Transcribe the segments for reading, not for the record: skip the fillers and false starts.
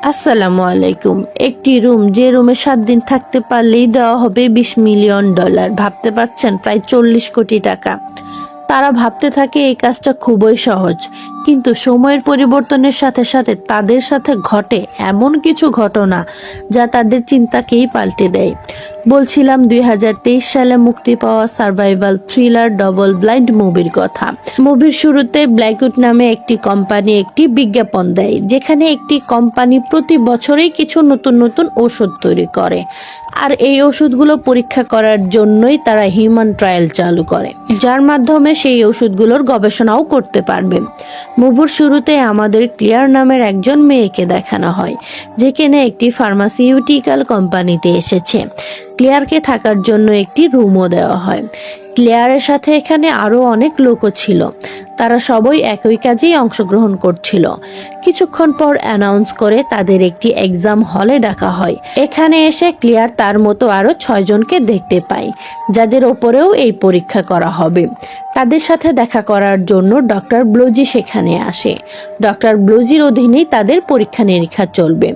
আসসালামু আলাইকুম। একটি রুম, যে রুমে 7 দিন থাকতে পারলেই দেওয়া হবে $20 মিলিয়ন। ভাবতে পারছেন, প্রায় 40 কোটি টাকা। তারা ভাবতে থাকে এই কাজটা খুবই সহজ, কিন্তু সময়ের পরিবর্তনের সাথে সাথে তাদের সাথে ঘটে এমন কিছু ঘটনা যা তাদের চিন্তাকেই পাল্টে দেয়। বলছিলাম 2023 সালে মুক্তি পাওয়া সার্ভাইভাল থ্রিলার ডবল ব্লাইন্ড মুভির কথা। মুভির শুরুতে ব্ল্যাকউড নামে একটি কোম্পানি একটি বিজ্ঞাপন দেয়, যেখানে একটি কোম্পানি প্রতি বছরেই কিছু নতুন নতুন ওষুধ তৈরি করে, আর এই ওষুধগুলো পরীক্ষা করার জন্যই তারা হিউম্যান ট্রায়াল চালু করে, যার মাধ্যমে সেই ওষুধগুলোর গবেষণাও করতে পারবে। মুভির শুরুতে আমাদের ক্লিয়ার নামের একজন মেয়েকে দেখানো হয়, যে কিনা একটি ফার্মাসিউটিক্যাল কোম্পানিতে এসেছে। ক্লিয়ারকে থাকার জন্য একটি রুমও দেওয়া হয়। ক্লিয়ারের সাথে এখানে আরো অনেক লোকও ছিল, তারা সবাই একই কাজেই অংশগ্রহণ করছিল। কিছুক্ষণ পর অ্যানাউন্স করে তাদের একটি এক্সাম হলে ডাকা হয়। এখানে এসে ক্লিয়ার তার মতো আরো 6 জনকে দেখতে পায়, যাদের ওপরেও এই পরীক্ষা করা হবে। তাদের সাথে দেখা করার জন্য ডক্টর ব্লোজি সেখানে আসে। ডক্টর ব্লোজির অধীনেই তাদের পরীক্ষা নিরীক্ষা চলবে।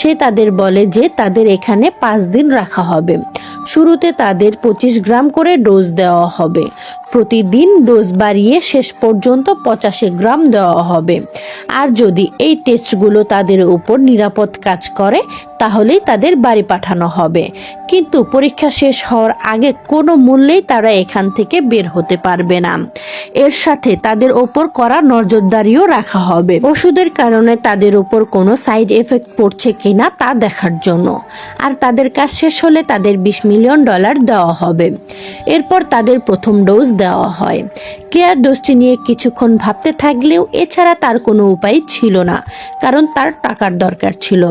সে তাদের বলে যে তাদের এখানে 5 দিন রাখা হবে। শুরুতে তাদের 25 গ্রাম করে ডোজ দেওয়া হবে। প্রতিদিন ডোজ বাড়িয়ে শেষ পর্যন্ত 85 গ্রাম দেওয়া হবে। আর যদি এই টেস্টগুলো তাদের উপর নিরাপদ কাজ করে, তাহলেই তাদের বাড়ি পাঠানো হবে। কিন্তু পরীক্ষা শেষ হওয়ার আগে কোনো মূল্যেই তারা এখান থেকে বের হতে পারবে না। এর সাথে তাদের ওপর কড়া নজরদারিও রাখা হবে, ওষুধের কারণে তাদের উপর কোনো সাইড এফেক্ট পড়ছে কিনা তা দেখার জন্য। আর তাদের কাজ শেষ হলে তাদের $20 মিলিয়ন দেওয়া হবে। এরপর তাদের প্রথম ডোজ দেওয়া হয়। ক্লিয়ার ডোজটি নিয়ে কিছুক্ষণ ভাবতে থাকলেও এছাড়া তার কোনো উপায় ছিল না, কারণ তার টাকার দরকার ছিল।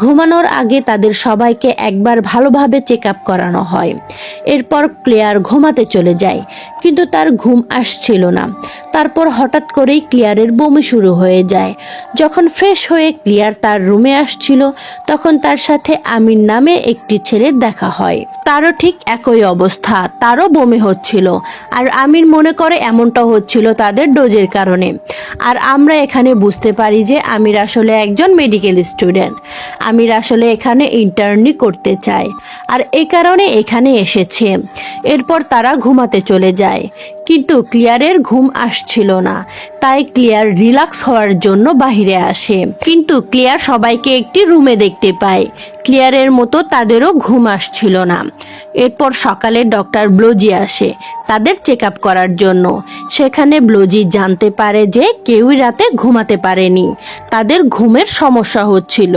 ঘুমানোর আগে তাদের সবাইকে একবার ভালোভাবে চেক আপ করানো হয়। এরপর ক্লিয়ার ঘুমাতে চলে যায়, কিন্তু তার ঘুম আসছিল না। তারপর হঠাৎ করেই ক্লিয়ারের বমি শুরু হয়ে যায়। যখন ফ্রেশ হয়ে ক্লিয়ার তার রুমে আসছিল, তখন তার সাথে আমির নামে একটি ছেলের দেখা হয়। তারও ঠিক একই অবস্থা, তারও বমি হচ্ছিল। আর আমির মনে করে এমনটা হচ্ছিল তাদের ডোজের কারণে। আর আমরা এখানে বুঝতে পারি যে আমির আসলে একজন মেডিকেল স্টুডেন্ট। আমির আসলে এখানে ইন্টার্নি করতে চায়, আর এই কারণে এখানে এসেছে। এরপর তারা ঘুমাতে চলে যায়, কিন্তু ক্লিয়ারের ঘুম আসছিল না। তাই ক্লিয়ার রিল্যাক্স হওয়ার জন্য বাহিরে আসে, কিন্তু ক্লিয়ার সবাইকে একটি রুমে দেখতে পায়। ক্লিয়ারের মতো তাদেরও ঘুম আসছিল না। এরপর সকালে ডক্টর ব্লোজি আসে তাদের চেক আপ করার জন্য। সেখানে ব্লোজি জানতে পারে যে কেউই রাতে ঘুমাতে পারেনি, তাদের ঘুমের সমস্যা হচ্ছিল।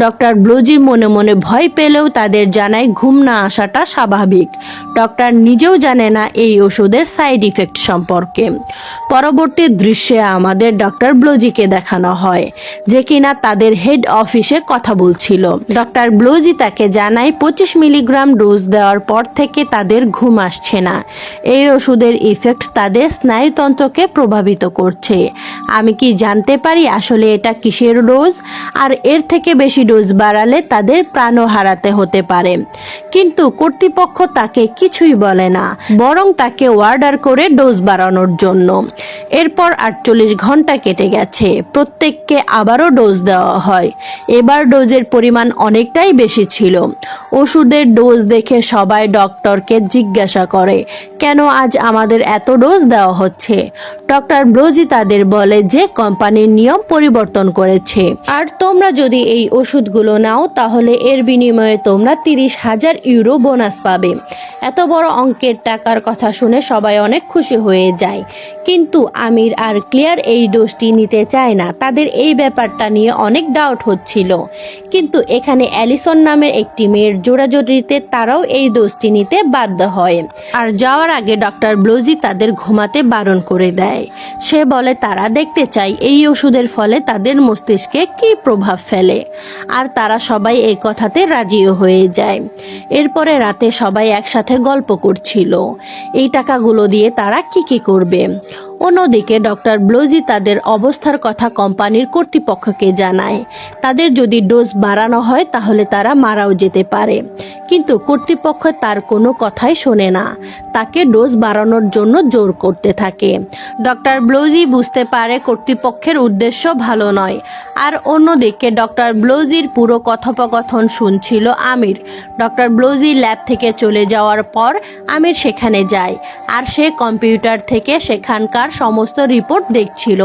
ডক্টর ব্লোজি মনে মনে ভয় পেলেও তাদের জানায় ঘুম না আসাটা স্বাভাবিক। ডক্টর নিজেও জানে না এই ওষুধের সাইড ইফেক্ট সম্পর্কে। পরবর্তী দৃশ্যে আমাদের ডক্টর ব্লোজিকে দেখানো হয়, যে কিনা তাদের হেড অফিসে কথা বলছিল। ডক্টর ব্লোজি তাকে জানায় 25 মিলিগ্রাম ডোজ দেওয়ার পর থেকে তাদের ঘুম আসছে না। এই ওষুধের ইফেক্ট তাদের স্নায়ুতন্ত্রকে প্রভাবিত করছে। আমি কি জানতে পারি আসলে এটা কিসের ডোজ? আর এর থেকে বেশি ডোজ বাড়ালে তাদের প্রাণও হারাতে হতে পারে। কিন্তু কর্তৃপক্ষ তাকে কিছুই বলে না, বরং তাকে অর্ডার করে ডোজ বাড়ানোর জন্য। এরপর 48 ঘন্টা কেটে গেছে, প্রত্যেককে আবারও ডোজ দেওয়া হয়। এবার ডোজের পরিমাণ অনেকটাই বেশি ছিল। ওষুধের ডোজ দেখে সবাই ডক্টরকে জিজ্ঞাসা করে, কেন আজ আমাদের এত ডোজ দেওয়া হচ্ছে? ডক্টর ব্লোজি তাদের বলে যে কোম্পানির নিয়ম পরিবর্তন করেছে, আর তোমরা যদি এই ওষুধগুলো নাও তাহলে এর বিনিময়ে তোমরা 30,000 ইউরো বোনাস পাবে। এত বড় অঙ্কের টাকার কথা শুনে সবাই অনেক খুশি হয়ে যায়। কিন্তু আমির আর ক্লিয়ার এই ডোজটি নিতে চায় না, তাদের এই ব্যাপারটা নিয়ে অনেক ডাউট হচ্ছিল। কিন্তু এখানে অ্যালিসন নামের একটি মেয়ের জোড়াজোড়িতে তারাও এই ডোজটি নিতে বাধ্য হয়। আর যাওয়ার আগে ডক্টর ব্লোজি তাদের ঘুমাতে বারণ করে দেয়। সে বলে তারা দেখতে চায় এই ওষুধের ফলে তাদের মস্তিষ্কে কি প্রভাব ফেলে। আর তারা সবাই এই কথাতে রাজিও হয়ে যায়। এরপরে রাতে সবাই একসাথে গল্প করছিল এই টাকাগুলো দিয়ে তারা কি করবে। অন্যদিকে ডক্টর ব্লোজি তাদের অবস্থার কথা কোম্পানির কর্তৃপক্ষকে জানায়। তাদের যদি ডোজ বাড়ানো হয় তাহলে তারা মারাও যেতে পারে। কিন্তু কর্তৃপক্ষ তার কোনো কথাই শোনে না, তাকে ডোজ বাড়ানোর জন্য জোর করতে থাকে। ডক্টর ব্লোজি বুঝতে পারে কর্তৃপক্ষের উদ্দেশ্য ভালো নয়। আর অন্যদিকে ডক্টর ব্লোজির পুরো কথোপকথন শুনছিল আমির। ডক্টর ব্লোজি ল্যাব থেকে চলে যাওয়ার পর আমির সেখানে যায়, আর সে কম্পিউটার থেকে সেখানকার সমস্ত রিপোর্ট দেখছিল।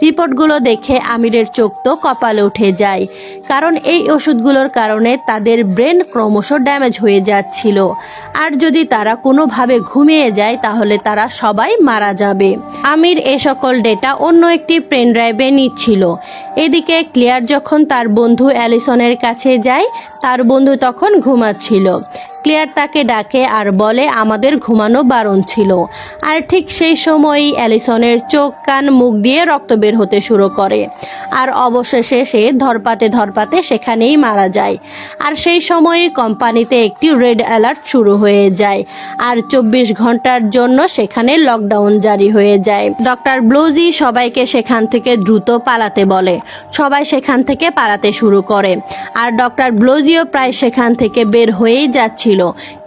রিপোর্টগুলো দেখে আমিরের চোখ তো কপালে উঠে যায়, কারণ এই ওষুধগুলোর কারণে তাদের ব্রেন ক্রমশ ড্যামেজ হয়ে যাচ্ছিল। আর যদি তারা কোনোভাবে ঘুমিয়ে যায় তাহলে তারা সবাই মারা যাবে। আমির এ সকল ডেটা অন্য একটি পেন ড্রাইভে নিচ্ছিল। এদিকে ক্লিয়ার যখন তার বন্ধু অ্যালিসনের কাছে যায়, তার বন্ধু তখন ঘুমাচ্ছিল। ক্লিয়ার তাকে ডাকে আর বলে আমাদের ঘুমানো বারণ ছিল। আর ঠিক সেই সময়ই অ্যালিসনের চোখ কান মুখ দিয়ে রক্ত বের হতে শুরু করে, আর অবশেষে সে ধরপাতে সেখানেই মারা যায়। আর সেই সময়ই কোম্পানিতে একটি রেড অ্যালার্ট শুরু হয়ে যায়, আর 24 ঘন্টার জন্য সেখানে লকডাউন জারি হয়ে যায়। ডক্টর ব্লোজি সবাইকে সেখান থেকে দ্রুত পালাতে বলে। সবাই সেখান থেকে পালাতে শুরু করে, আর ডক্টর ব্লোজিও প্রায় সেখান থেকে বের হয়েই যাচ্ছিল,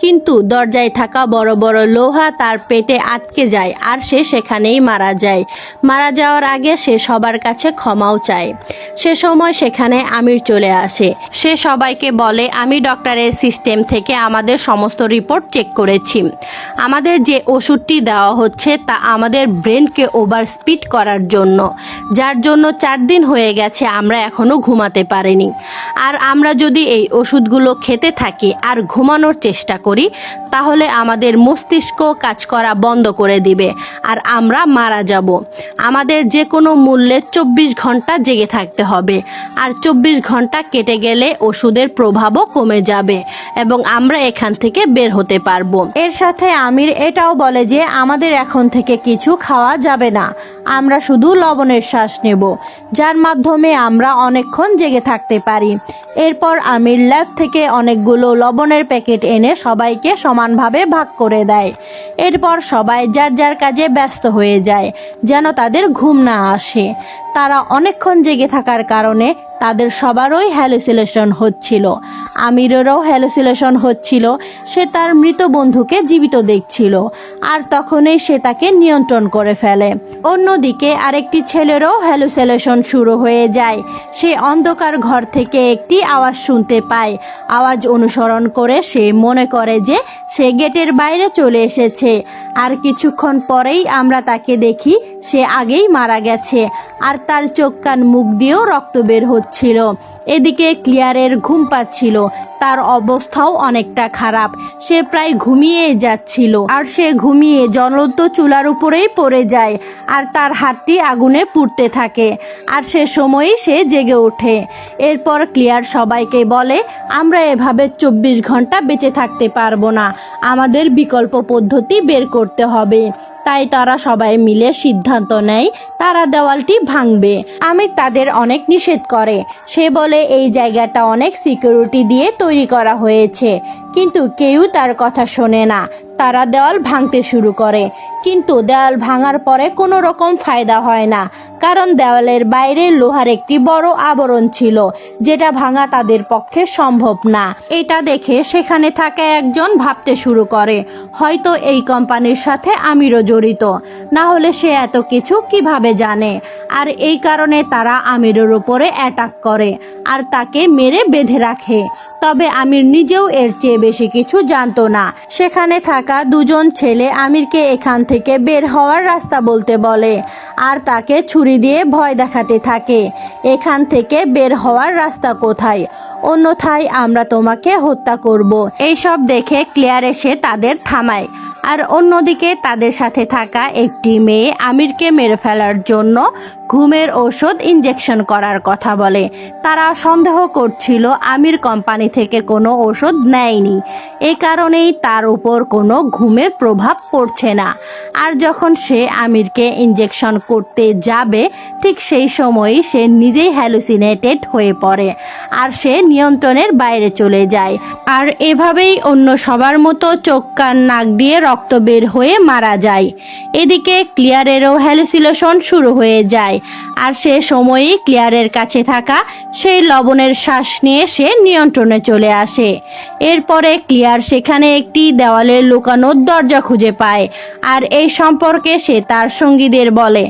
কিন্তু দরজায় থাকা বড় বড় লোহা তার পেটে আটকে যায়, আর সে সেখানেই মারা যায়। মারা যাওয়ার আগে সে সবার কাছে ক্ষমাও চায়। সে সময় সেখানে আমির চলে আসে। সে সবাইকে বলে আমি ডক্টরের সিস্টেম থেকে আমাদের সমস্ত রিপোর্ট চেক করেছি। আমাদের যে ওষুধটি দেওয়া হচ্ছে তা আমাদের ব্রেনকে ওভার স্পিড করার জন্য, যার জন্য 4 দিন হয়ে গেছে আমরা এখনো ঘুমাতে পারিনি। আর আমরা যদি এই ওষুধগুলো খেতে থাকি আর ঘুমানোর চেষ্টা করি তাহলে আমাদের মস্তিষ্ক কাজ করা বন্ধ করে দিবে, আর আমরা মারা যাব। আমাদের যে কোনো মূল্যে 24 ঘন্টা জেগে থাকতে হবে, আর 24 ঘন্টা কেটে গেলে ওষুধের প্রভাবও কমে যাবে এবং আমরা এখান থেকে বের হতে পারবো। এর সাথে আমির এটাও বলে যে আমাদের এখন থেকে কিছু খাওয়া যাবে না, আমরা শুধু লবণের শ্বাস নেব, যার মাধ্যমে আমরা অনেকক্ষণ জেগে থাকতে পারি। এরপর আমির ল্যাব থেকে অনেকগুলো লবণের প্যাকেট এনে সবাইকে সমানভাবে ভাগ করে দেয়। এরপর সবাই যার যার কাজে ব্যস্ত হয়ে যায়, যেন তাদের ঘুম না আসে। তারা অনেকক্ষণ জেগে থাকার কারণে তাদের সবারই হ্যালুসিনেশন হচ্ছিল। আমিরেরও হ্যালুসিনেশন হচ্ছিল। সে তার মৃত বন্ধুকে জীবিত দেখছিল, আর তখনই সে তাকে নিয়ন্ত্রণ করে ফেলে। অন্যদিকে আরেকটি ছেলেরও হ্যালুসিনেশন শুরু হয়ে যায়। সে অন্ধকার ঘর থেকে একটি আওয়াজ শুনতে পায়। আওয়াজ অনুসরণ করে সে মনে করে যে সে গেটের বাইরে চলে এসেছে, আর কিছুক্ষণ পরেই আমরা তাকে দেখি সে আগেই মারা গেছে, আর তার চোখ কান মুখ দিয়েও রক্ত বের হচ্ছিল। এদিকে ক্লিয়ারের ঘুম পাচ্ছিল, তার অবস্থাও অনেকটা খারাপ। সে প্রায় ঘুমিয়ে যাচ্ছিল, আর সে ঘুমিয়ে জ্বলন্ত চুলার উপরেই পড়ে যায়, আর তার হাতটি আগুনে পুড়তে থাকে। আর সে সময়ই সে জেগে ওঠে। এরপর ক্লিয়ার সবাইকে বলে আমরা এভাবে 24 ঘন্টা বেঁচে থাকতে পারবো না, আমাদের বিকল্প পদ্ধতি বের করতে হবে। তাই তারা সবাই মিলে সিদ্ধান্ত নেয় তারা দেওয়ালটি ভাঙবে। আমির তাদের অনেক নিষেধ করে। সে বলে এই জায়গাটা অনেক সিকিউরিটি দিয়ে তৈরি করা হয়েছে, কিন্তু কেউ তার কথা শোনে না। তারা দেওয়াল ভাঙতে শুরু করে, কিন্তু দেওয়াল ভাঙার পরে কোনো রকম ফায়দা হয় না, কারণ দেওয়ালের বাইরে লোহার একটি বড় আবরণ ছিল, যেটা ভাঙা তাদের পক্ষে সম্ভব না। এটা দেখে সেখানে থাকা একজন ভাবতে শুরু করে হয়তো এই কোম্পানির সাথে আমিরও জড়িত, না হলে সে এত কিছু কিভাবে জানে। আর এই কারণে তারা আমিরের উপরে অ্যাটাক করে আর তাকে মেরে বেঁধে রাখে। তবে আমির নিজেও এর চেয়ে বেশি কিছু জানতো না। সেখানে থাকা দুজন ছেলে আমিরকে এখান থেকে বের হওয়ার রাস্তা বলতে বলে, আর তাকে ছুরি দিয়ে ভয় দেখাতে থাকে। এখান থেকে বের হওয়ার রাস্তা কোথায়? অন্যথায় আমরা তোমাকে হত্যা করব। এইসব দেখে ক্লিয়ার এসে তাদের থামায়। আর অন্যদিকে তাদের সাথে থাকা একটি মেয়ে আমিরকে মেরে ফেলার জন্য ঘুমের ঔষধ ইনজেকশন করার কথা বলে। তারা সন্দেহ করছিল আমির কোম্পানি থেকে কোনো ওষুধ নেয়নি, এই কারণেই তার উপর কোনো ঘুমের প্রভাব পড়ছে না। আর যখন সে আমিরকে ইনজেকশন করতে যাবে ঠিক সেই সময়ই সে নিজেই হ্যালুসিনেটেড হয়ে পড়ে, আর সে নিয়ন্ত্রণের বাইরে চলে যায়। আর এভাবেই অন্য সবার মতো চোখ কান নাক দিয়ে রক্ত বের হয়ে মারা যায়। এদিকে ক্লিয়ারেরও হ্যালুসিনেশন শুরু হয়ে যায়, আর সে সময়ই ক্লিয়ারের কাছে থাকা সেই লবণের শ্বাস নিয়ে সে নিয়ন্ত্রণে চলে আসে। এরপরে ক্লিয়ার সেখানে একটি দেওয়ালে লুকানো দরজা খুঁজে পায়, আর এই সম্পর্কে সে তার সঙ্গীদের বলে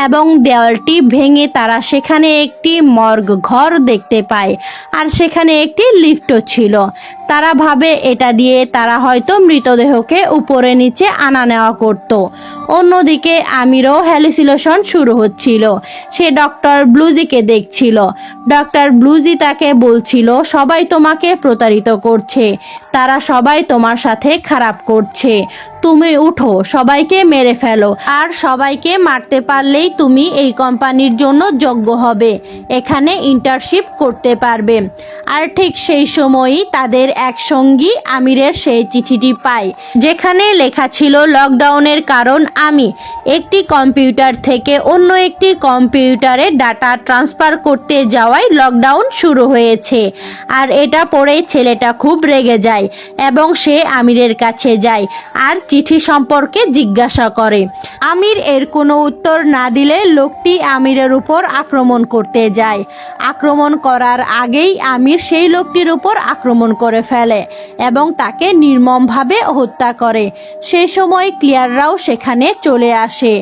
এবং দেওয়ালটি ভেঙে তারা সেখানে একটি মর্গ ঘর দেখতে পায়, আর সেখানে একটি লিফটও ছিল। তারা ভাবে এটা দিয়ে তারা হয়তো মৃতদেহকে উপরে নিচে আনা নেওয়া করত। অন্যদিকে আমিরও হ্যালুসিনেশন শুরু হচ্ছিল। সে ডক্টর ব্লুজিকে দেখছিল। ডক্টর ব্লুজি তাকে বলছিল সবাই তোমাকে প্রতারিত করছে, তারা সবাই তোমার সাথে খারাপ করছে, তুমি উঠো, সবাইকে মেরে ফেলো, আর সবাইকে মারতে পারলেই তুমি এই কোম্পানির জন্য যোগ্য হবে, এখানে ইন্টার্নশিপ করতে পারবে। আর ঠিক সেই সময়ই তাদের এক সঙ্গী আমিরের সেই চিঠিটি পায়, যেখানে লেখা ছিল লকডাউনের কারণ আমি একটি কম্পিউটার থেকে অন্য একটি কম্পিউটারে ডাটা ট্রান্সফার করতে যাওয়ায় লকডাউন শুরু হয়েছে। আর এটা পড়ে ছেলেটা খুব রেগে যায় এবং সে আমিরের কাছে যায় আর চিঠি সম্পর্কে জিজ্ঞাসা করে। আমির এর কোনো উত্তর না দিলে লোকটি আমিরের উপর আক্রমণ করতে যায়। আক্রমণ করার আগেই আমির সেই লোকটির উপর আক্রমণ করে ফেলে এবং তাকে নির্মমভাবে হত্যা করে। সেই সময় ক্লিয়াররাও সেখানে চলে আসে।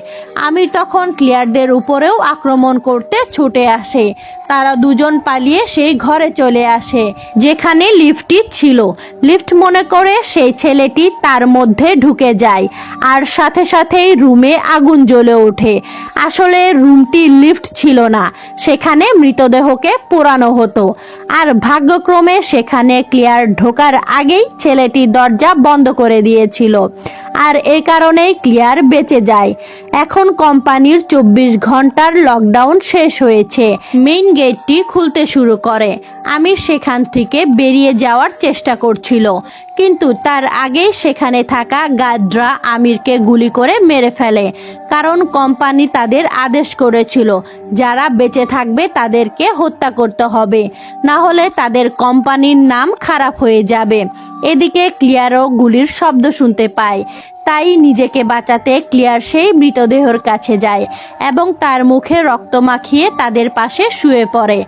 আমির তখন ক্লিয়ারদের উপরেও আক্রমণ করতে ছুটে আসে। তারা দুজন পালিয়ে সেই ঘরে চলে আসে যেখানে লিফটটি ছিল। লিফট মনে করে সেই ছেলেটি তার মধ্যে ঢুকে যায়, আর সাথে সাথেই রুমে আগুন জ্বলে ওঠে। আসলে রুমটি লিফট ছিল না, সেখানে মৃতদেহকে পোড়ানো হতো। আর ভাগ্যক্রমে সেখানে ক্লিয়ার ঢোকার আগেই ছেলেটি দরজা বন্ধ করে দিয়েছিল, আর এই কারণেই ক্লিয়ার বেঁচে যায়। এখন কোম্পানির 24 ঘন্টার লকডাউন শেষ হয়েছে। মেইন গেটটি খুলতে শুরু করে। আমির সেখান থেকে বেরিয়ে যাওয়ার চেষ্টা করছিল, কিন্তু তার আগেই সেখানে থাকা গার্ডরা আমিরকে গুলি করে মেরে ফেলে, কারণ কোম্পানি তাদের আদেশ করেছিল যারা বেঁচে থাকবে তাদেরকে হত্যা করতে হবে, না হলে তাদের কোম্পানির নাম খারাপ হয়ে যাবে। এদিকে ক্লিয়ারও গুলির শব্দ শুনতে পায়, তাই নিজেকে বাঁচাতে ক্লিয়ার সেই মৃতদেহের কাছে যায় এবং তার মুখে রক্ত মাখিয়ে তাদের পাশে শুয়ে পড়ে।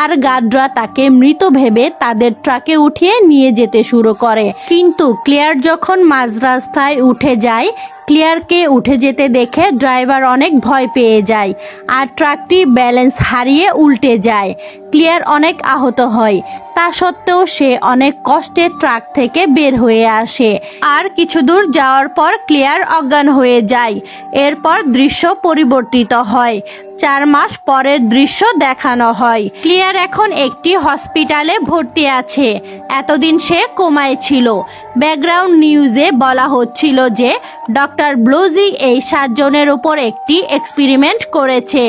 আর গার্ডরা তাকে মৃত ভেবে তাদের ট্রাকে উঠিয়ে নিয়ে যেতে শুরু করে। কিন্তু ক্লিয়ার যখন মাঝ রাস্তায় উঠে যায়, ক্লিয়ারকে উঠে যেতে দেখে ড্রাইভার অনেক ভয় পেয়ে যায়, আর ট্রাকটি ব্যালেন্স হারিয়ে উল্টে যায়। ক্লিয়ার অনেক আহত হয়, তা সত্ত্বেও সে অনেক কষ্টে ট্রাক থেকে বের হয়ে আসে। আর কিছু দূর যাওয়ার পর ক্লিয়ার অজ্ঞান হয়ে যায়। এরপর দৃশ্য পরিবর্তিত হয়। 4 মাস পরের দৃশ্য দেখানো হয়। ক্লিয়ার এখন একটি হসপিটালে ভর্তি আছে। এতদিন সে কোমায় ছিল। ব্যাকগ্রাউন্ড নিউজে বলা হচ্ছিল যে ডক্টর ব্লুজি এই 7 জনের উপর একটি এক্সপেরিমেন্ট করেছে,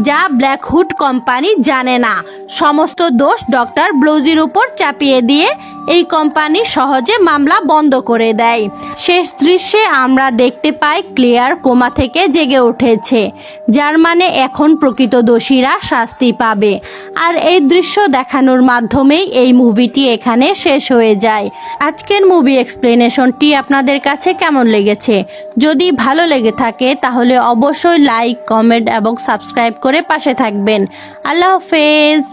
যা ব্ল্যাক হুড কোম্পানি জানে না। সমস্ত দোষ ডক্টর ব্লুজির উপর চাপিয়ে দিয়ে এই কোম্পানি সহজে মামলা বন্ধ করে দেয়। শেষ দৃশ্যে আমরা দেখতে পাই ক্লিয়ার কোমা থেকে জেগে উঠেছে, যার মানে এখন প্রকৃত দোষীরা শাস্তি পাবে। আর এই দৃশ্য দেখানোর মাধ্যমেই এই মুভিটি এখানে শেষ হয়ে যায়। আজকের মুভি এক্সপ্লেনেশনটি আপনাদের কাছে কেমন লেগেছে? যদি ভালো লেগে থাকে তাহলে অবশ্যই লাইক, কমেন্ট এবং সাবস্ক্রাইব করে পাশে থাকবেন। আল্লাহ হাফেজ।